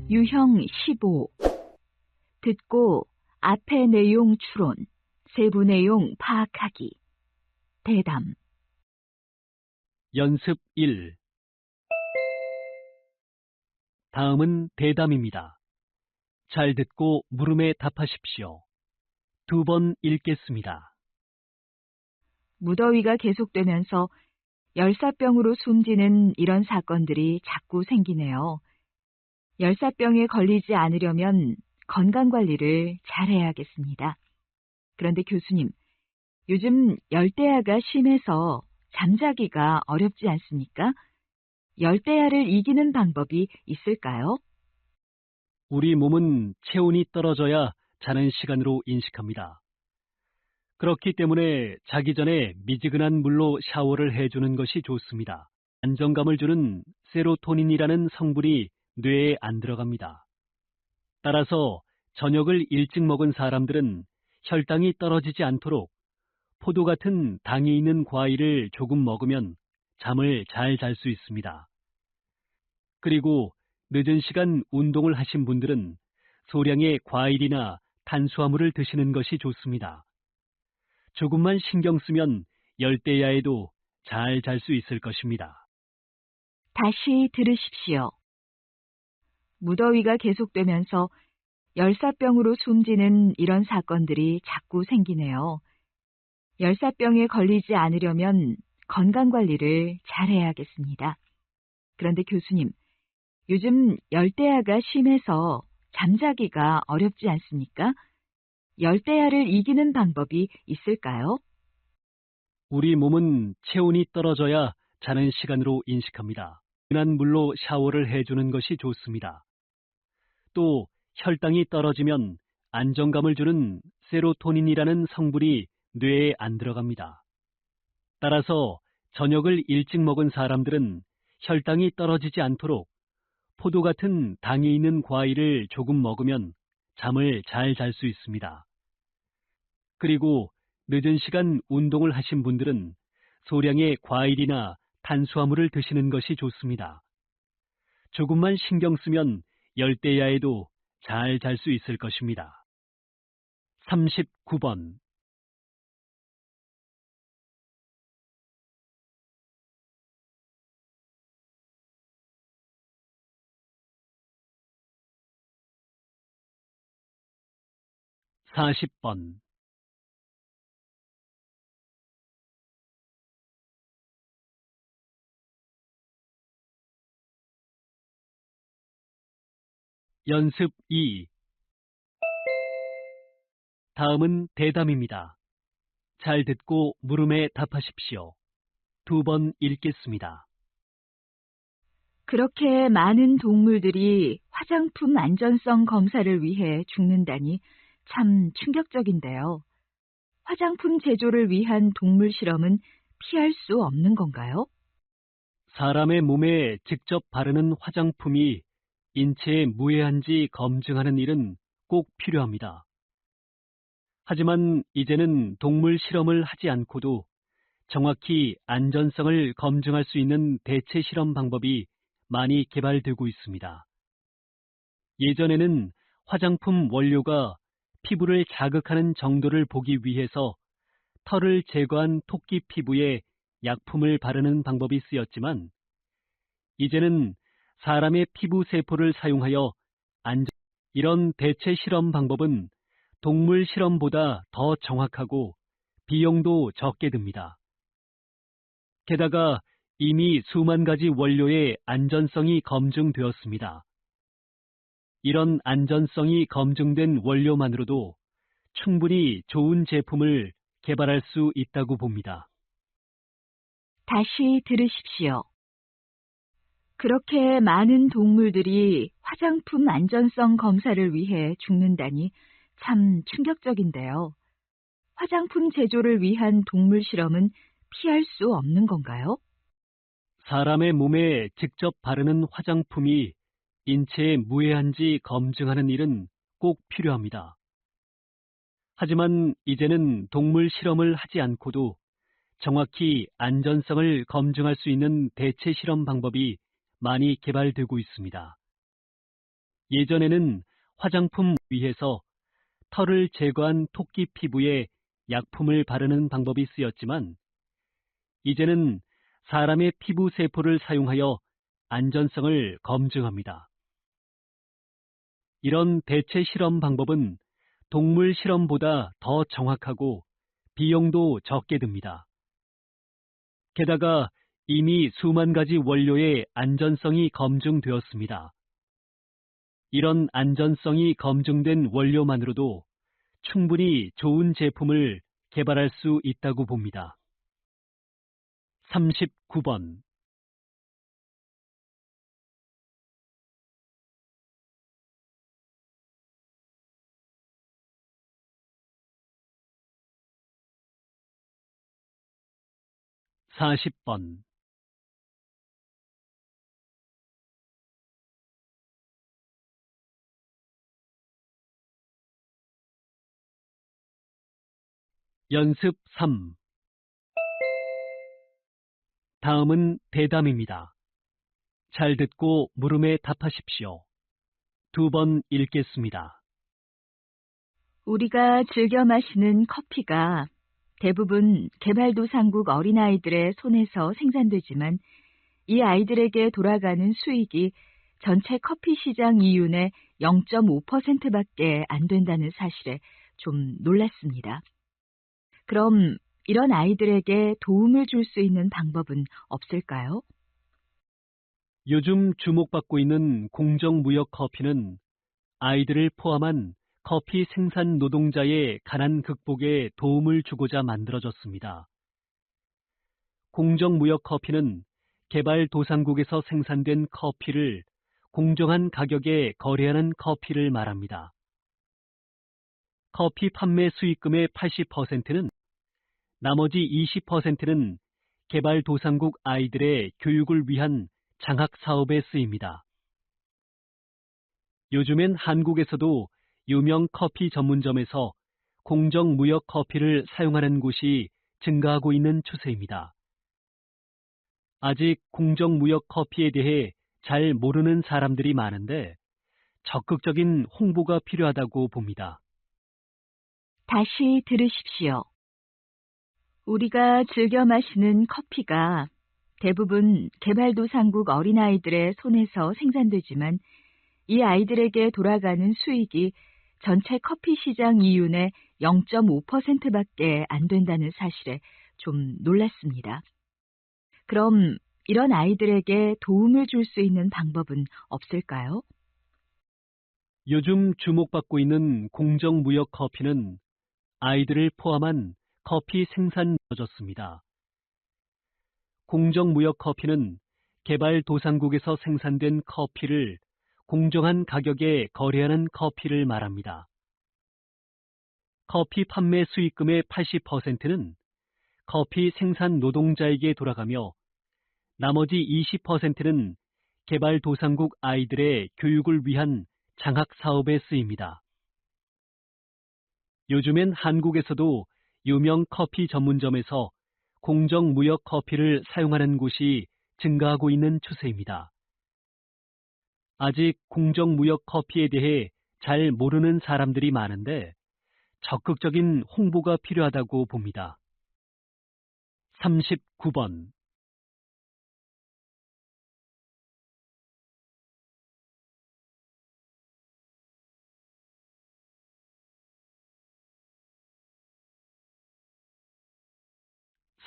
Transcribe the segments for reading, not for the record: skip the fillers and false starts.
유형 15. 듣고 앞의 내용 추론, 세부 내용 파악하기. 대담. 연습 1. 다음은 대담입니다. 잘 듣고 물음에 답하십시오. 2번 읽겠습니다. 무더위가 계속되면서 열사병으로 숨지는 이런 사건들이 자꾸 생기네요. 열사병에 걸리지 않으려면 건강관리를 잘해야겠습니다. 그런데 교수님, 요즘 열대야가 심해서 잠자기가 어렵지 않습니까? 열대야를 이기는 방법이 있을까요? 우리 몸은 체온이 떨어져야 자는 시간으로 인식합니다. 그렇기 때문에 자기 전에 미지근한 물로 샤워를 해주는 것이 좋습니다. 안정감을 주는 세로토닌이라는 성분이 뇌에 안 들어갑니다. 따라서 저녁을 일찍 먹은 사람들은 혈당이 떨어지지 않도록 포도 같은 당이 있는 과일을 조금 먹으면 잠을 잘 잘 수 있습니다. 그리고 늦은 시간 운동을 하신 분들은 소량의 과일이나 탄수화물을 드시는 것이 좋습니다. 조금만 신경 쓰면 열대야에도 잘 잘 수 있을 것입니다. 다시 들으십시오. 무더위가 계속되면서 열사병으로 숨지는 이런 사건들이 자꾸 생기네요. 열사병에 걸리지 않으려면 건강관리를 잘해야겠습니다. 그런데 교수님, 요즘 열대야가 심해서 잠자기가 어렵지 않습니까? 열대야를 이기는 방법이 있을까요? 우리 몸은 체온이 떨어져야 자는 시간으로 인식합니다. 뜨끈한 물로 샤워를 해주는 것이 좋습니다. 또 혈당이 떨어지면 안정감을 주는 세로토닌이라는 성분이 뇌에 안 들어갑니다. 따라서 저녁을 일찍 먹은 사람들은 혈당이 떨어지지 않도록 포도 같은 당이 있는 과일을 조금 먹으면 잠을 잘 잘 수 있습니다. 그리고 늦은 시간 운동을 하신 분들은 소량의 과일이나 탄수화물을 드시는 것이 좋습니다. 조금만 신경 쓰면 열대야에도 잘 잘 수 있을 것입니다. 39번. (40번) 연습 2. 다음은 대담입니다. 잘 듣고 물음에 답하십시오. 2번 읽겠습니다. 그렇게 많은 동물들이 화장품 안전성 검사를 위해 죽는다니 참 충격적인데요. 화장품 제조를 위한 동물 실험은 피할 수 없는 건가요? 사람의 몸에 직접 바르는 화장품이 인체에 무해한지 검증하는 일은 꼭 필요합니다. 하지만 이제는 동물 실험을 하지 않고도 정확히 안전성을 검증할 수 있는 대체 실험 방법이 많이 개발되고 있습니다. 예전에는 화장품 원료가 피부를 자극하는 정도를 보기 위해서 털을 제거한 토끼 피부에 약품을 바르는 방법이 쓰였지만, 이제는 사람의 피부 세포를 사용하여 이런 대체 실험 방법은 동물 실험보다 더 정확하고 비용도 적게 듭니다. 게다가 이미 수만 가지 원료의 안전성이 검증되었습니다. 이런 안전성이 검증된 원료만으로도 충분히 좋은 제품을 개발할 수 있다고 봅니다. 다시 들으십시오. 그렇게 많은 동물들이 화장품 안전성 검사를 위해 죽는다니 참 충격적인데요. 화장품 제조를 위한 동물 실험은 피할 수 없는 건가요? 사람의 몸에 직접 바르는 화장품이 인체에 무해한지 검증하는 일은 꼭 필요합니다. 하지만 이제는 동물 실험을 하지 않고도 정확히 안전성을 검증할 수 있는 대체 실험 방법이 많이 개발되고 있습니다. 예전에는 화장품 위에서 털을 제거한 토끼 피부에 약품을 바르는 방법이 쓰였지만, 이제는 사람의 피부 세포를 사용하여 안전성을 검증합니다. 이런 대체 실험 방법은 동물 실험보다 더 정확하고 비용도 적게 듭니다. 게다가 이미 수만 가지 원료의 안전성이 검증되었습니다. 이런 안전성이 검증된 원료만으로도 충분히 좋은 제품을 개발할 수 있다고 봅니다. 39번. 40번. 연습 3. 다음은 대담입니다. 잘 듣고 물음에 답하십시오. 2번 읽겠습니다. 우리가 즐겨 마시는 커피가 대부분 개발도상국 어린아이들의 손에서 생산되지만 이 아이들에게 돌아가는 수익이 전체 커피 시장 이윤의 0.5%밖에 안 된다는 사실에 좀 놀랐습니다. 그럼 이런 아이들에게 도움을 줄 수 있는 방법은 없을까요? 요즘 주목받고 있는 공정무역 커피는 아이들을 포함한 커피 생산 노동자의 가난 극복에 도움을 주고자 만들어졌습니다. 공정무역 커피는 개발도상국에서 생산된 커피를 공정한 가격에 거래하는 커피를 말합니다. 커피 판매 수익금의 80%는 나머지 20%는 개발도상국 아이들의 교육을 위한 장학 사업에 쓰입니다. 요즘엔 한국에서도 유명 커피 전문점에서 공정무역 커피를 사용하는 곳이 증가하고 있는 추세입니다. 아직 공정무역 커피에 대해 잘 모르는 사람들이 많은데 적극적인 홍보가 필요하다고 봅니다. 다시 들으십시오. 우리가 즐겨 마시는 커피가 대부분 개발도상국 어린아이들의 손에서 생산되지만 이 아이들에게 돌아가는 수익이 전체 커피 시장 이윤의 0.5%밖에 안 된다는 사실에 좀 놀랐습니다. 그럼 이런 아이들에게 도움을 줄 수 있는 방법은 없을까요? 요즘 주목받고 있는 공정무역 커피는 아이들을 포함한 커피 생산 졌습니다. 공정무역 커피는 개발도상국에서 생산된 커피를 공정한 가격에 거래하는 커피를 말합니다. 커피 판매 수익금의 80%는 커피 생산 노동자에게 돌아가며 나머지 20%는 개발도상국 아이들의 교육을 위한 장학 사업에 쓰입니다. 요즘엔 한국에서도 유명 커피 전문점에서 공정무역 커피를 사용하는 곳이 증가하고 있는 추세입니다. 아직 공정무역 커피에 대해 잘 모르는 사람들이 많은데 적극적인 홍보가 필요하다고 봅니다. 39번.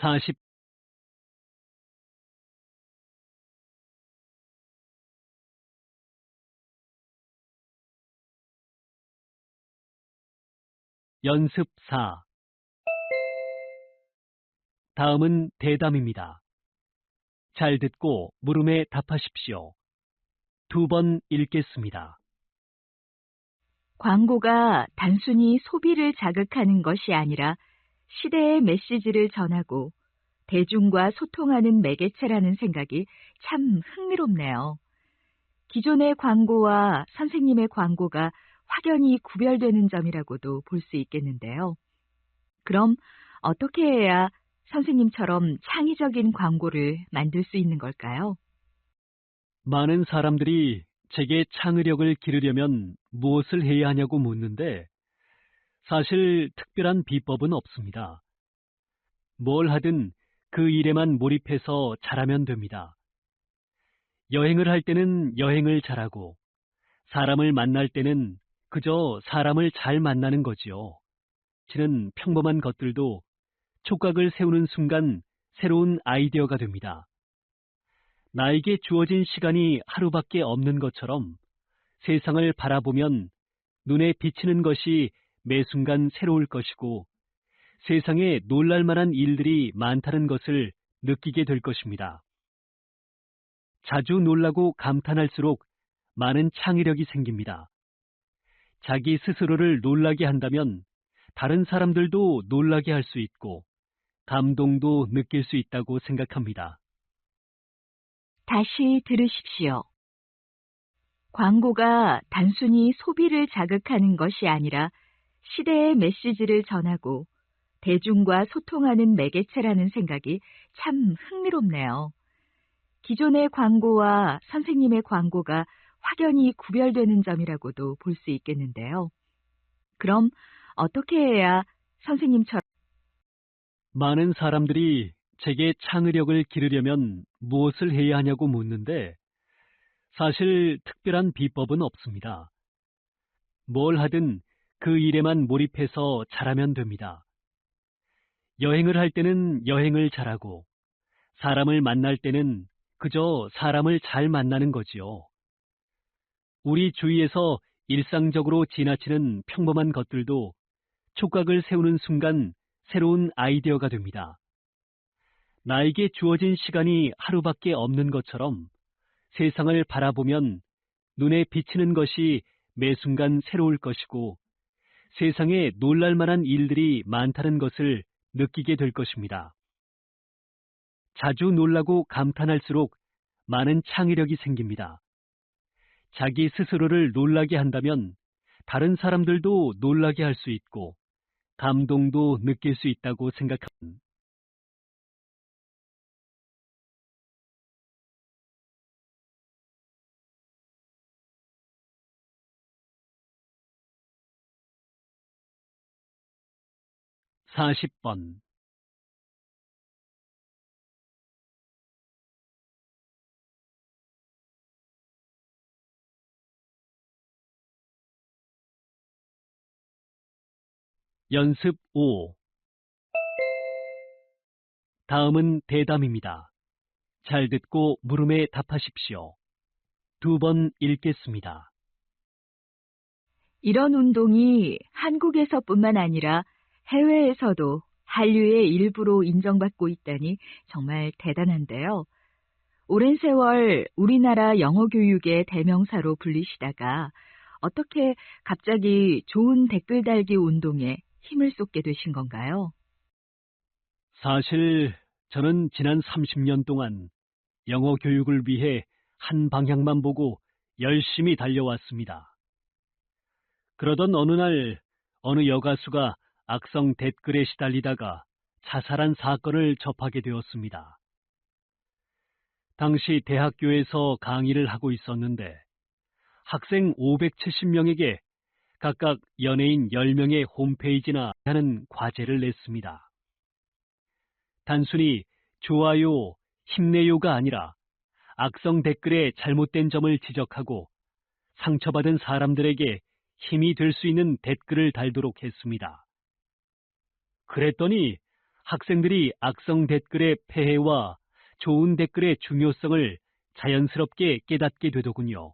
사십 연습 4. 다음은 대담입니다. 잘 듣고 물음에 답하십시오. 2번 읽겠습니다. 광고가 단순히 소비를 자극하는 것이 아니라 시대의 메시지를 전하고 대중과 소통하는 매개체라는 생각이 참 흥미롭네요. 기존의 광고와 선생님의 광고가 확연히 구별되는 점이라고도 볼 수 있겠는데요. 그럼 어떻게 해야 선생님처럼 창의적인 광고를 만들 수 있는 걸까요? 많은 사람들이 제게 창의력을 기르려면 무엇을 해야 하냐고 묻는데 사실 특별한 비법은 없습니다. 뭘 하든 그 일에만 몰입해서 잘하면 됩니다. 여행을 할 때는 여행을 잘하고 사람을 만날 때는 그저 사람을 잘 만나는 거지요. 지는 평범한 것들도 촉각을 세우는 순간 새로운 아이디어가 됩니다. 나에게 주어진 시간이 하루밖에 없는 것처럼 세상을 바라보면 눈에 비치는 것이 매 순간 새로울 것이고 세상에 놀랄 만한 일들이 많다는 것을 느끼게 될 것입니다. 자주 놀라고 감탄할수록 많은 창의력이 생깁니다. 자기 스스로를 놀라게 한다면 다른 사람들도 놀라게 할 수 있고 감동도 느낄 수 있다고 생각합니다. 다시 들으십시오. 광고가 단순히 소비를 자극하는 것이 아니라 시대의 메시지를 전하고 대중과 소통하는 매개체라는 생각이 참 흥미롭네요. 기존의 광고와 선생님의 광고가 확연히 구별되는 점이라고도 볼 수 있겠는데요. 그럼 어떻게 해야 선생님처럼 많은 사람들이 제게 창의력을 기르려면 무엇을 해야 하냐고 묻는데 사실 특별한 비법은 없습니다. 뭘 하든 그 일에만 몰입해서 잘하면 됩니다. 여행을 할 때는 여행을 잘하고 사람을 만날 때는 그저 사람을 잘 만나는 거지요. 우리 주위에서 일상적으로 지나치는 평범한 것들도 촉각을 세우는 순간 새로운 아이디어가 됩니다. 나에게 주어진 시간이 하루밖에 없는 것처럼 세상을 바라보면 눈에 비치는 것이 매 순간 새로울 것이고 세상에 놀랄 만한 일들이 많다는 것을 느끼게 될 것입니다. 자주 놀라고 감탄할수록 많은 창의력이 생깁니다. 자기 스스로를 놀라게 한다면 다른 사람들도 놀라게 할 수 있고 감동도 느낄 수 있다고 생각합니다. 40번. 연습 5. 다음은 대담입니다. 잘 듣고 물음에 답하십시오. 2번 읽겠습니다. 이런 운동이 한국에서뿐만 아니라 해외에서도 한류의 일부로 인정받고 있다니 정말 대단한데요. 오랜 세월 우리나라 영어 교육의 대명사로 불리시다가 어떻게 갑자기 좋은 댓글 달기 운동에 힘을 쏟게 되신 건가요? 사실 저는 지난 30년 동안 영어 교육을 위해 한 방향만 보고 열심히 달려왔습니다. 그러던 어느 날 어느 여가수가 악성 댓글에 시달리다가 자살한 사건을 접하게 되었습니다. 당시 대학교에서 강의를 하고 있었는데 학생 570명에게 각각 연예인 10명의 홈페이지나 하는 과제를 냈습니다. 단순히 좋아요, 힘내요가 아니라 악성 댓글의 잘못된 점을 지적하고 상처받은 사람들에게 힘이 될 수 있는 댓글을 달도록 했습니다. 그랬더니 학생들이 악성 댓글의 폐해와 좋은 댓글의 중요성을 자연스럽게 깨닫게 되더군요.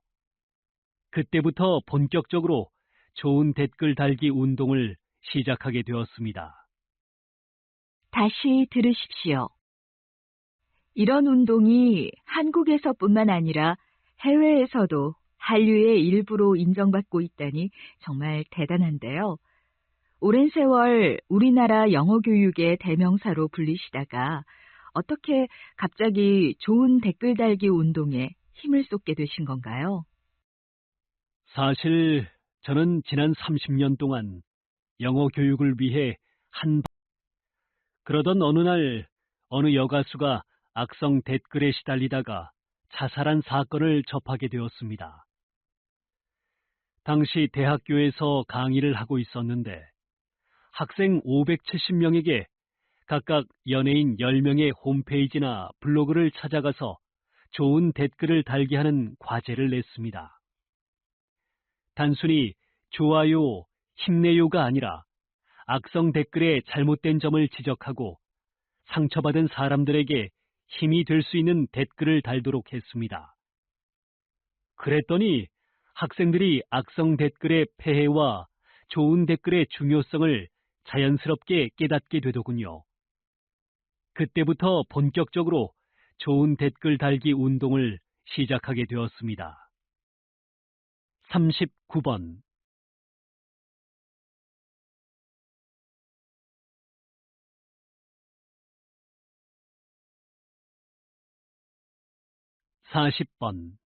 그때부터 본격적으로 좋은 댓글 달기 운동을 시작하게 되었습니다. 다시 들으십시오. 이런 운동이 한국에서뿐만 아니라 해외에서도 한류의 일부로 인정받고 있다니 정말 대단한데요. 오랜 세월 우리나라 영어 교육의 대명사로 불리시다가 어떻게 갑자기 좋은 댓글 달기 운동에 힘을 쏟게 되신 건가요? 사실 저는 지난 30년 동안 영어 교육을 위해 그러던 어느 날 어느 여가수가 악성 댓글에 시달리다가 자살한 사건을 접하게 되었습니다. 당시 대학교에서 강의를 하고 있었는데 학생 570명에게 각각 연예인 10명의 홈페이지나 블로그를 찾아가서 좋은 댓글을 달게 하는 과제를 냈습니다. 단순히 좋아요, 힘내요가 아니라 악성 댓글의 잘못된 점을 지적하고 상처받은 사람들에게 힘이 될 수 있는 댓글을 달도록 했습니다. 그랬더니 학생들이 악성 댓글의 폐해와 좋은 댓글의 중요성을 자연스럽게 깨닫게 되더군요. 그때부터 본격적으로 좋은 댓글 달기 운동을 시작하게 되었습니다. 39번 40번